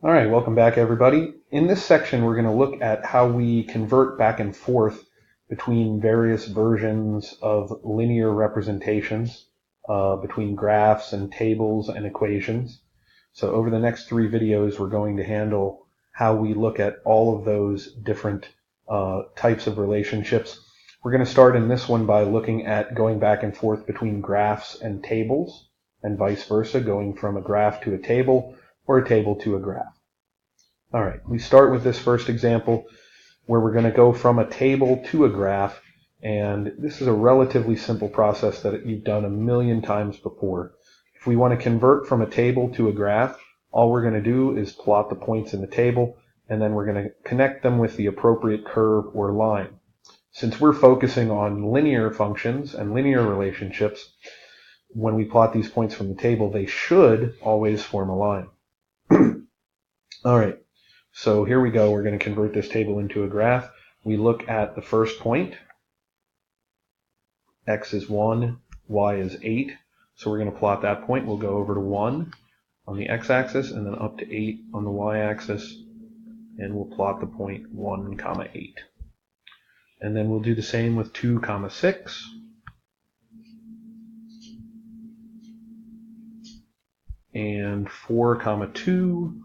All right, welcome back everybody. In this section we're going to look at how we convert back and forth between various versions of linear representations, between graphs and tables and equations. So over the next 3 videos we're going to handle how we look at all of those different types of relationships. We're going to start in this one by looking at going back and forth between graphs and tables, and vice versa, going from a graph to a table or a table to a graph. All right, we start with this first example where we're going to go from a table to a graph, and this is a relatively simple process that you've done a million times before. If we want to convert from a table to a graph, all we're going to do is plot the points in the table, and then we're going to connect them with the appropriate curve or line. Since we're focusing on linear functions and linear relationships, when we plot these points from the table, they should always form a line. All right, so here we go. We're going to convert this table into a graph. We look at the first point. X is 1, Y is 8. So we're going to plot that point. We'll go over to 1 on the x-axis and then up to 8 on the y-axis. And we'll plot the point 1, 8. And then we'll do the same with 2, 6. And 4, 2.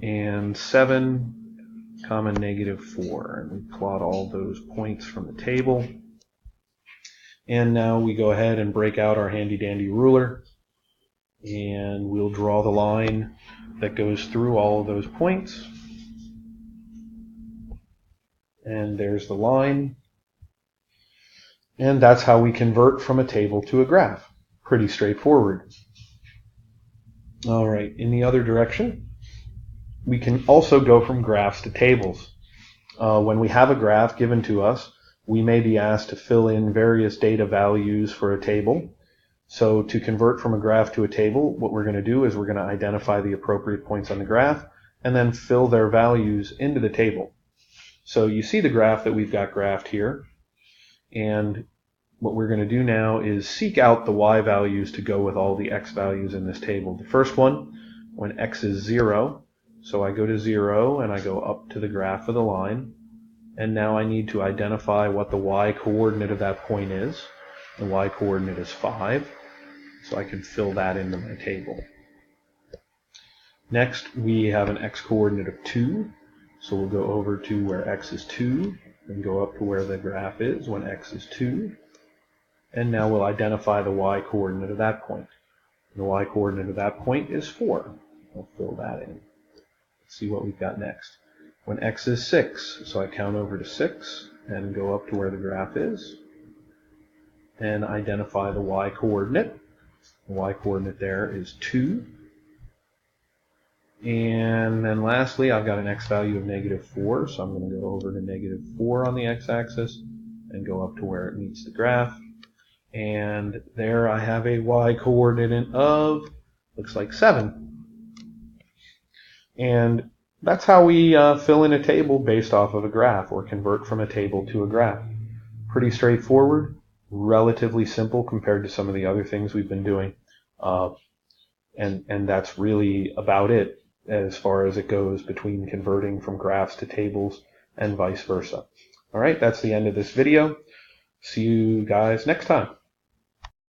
And 7, -4, and we plot all those points from the table. And now we go ahead and break out our handy dandy ruler, and we'll draw the line that goes through all of those points. And there's the line. And that's how we convert from a table to a graph. Pretty straightforward. All right, in the other direction, we can also go from graphs to tables. When we have a graph given to us, we may be asked to fill in various data values for a table. So to convert from a graph to a table, what we're going to do is we're going to identify the appropriate points on the graph and then fill their values into the table. So you see the graph that we've got graphed here, and what we're going to do now is seek out the y values to go with all the x values in this table. The first one, when x is 0, so I go to 0 and I go up to the graph of the line, and now I need to identify what the y coordinate of that point is. The y coordinate is 5, so I can fill that into my table. Next, we have an x coordinate of 2, so we'll go over to where x is 2 and go up to where the graph is when x is 2, and now we'll identify the y coordinate of that point. The y coordinate of that point is 4. I'll fill that in. Let's see what we've got next. When x is 6, so I count over to 6 and go up to where the graph is and identify the y coordinate. The y coordinate there is 2. And then lastly, I've got an x value of -4, so I'm going to go over to -4 on the x-axis and go up to where it meets the graph. And there I have a y coordinate of, looks like 7. And that's how we fill in a table based off of a graph, or convert from a table to a graph. Pretty straightforward, relatively simple compared to some of the other things we've been doing. And that's really about it as far as it goes between converting from graphs to tables and vice versa. All right, that's the end of this video. See you guys next time.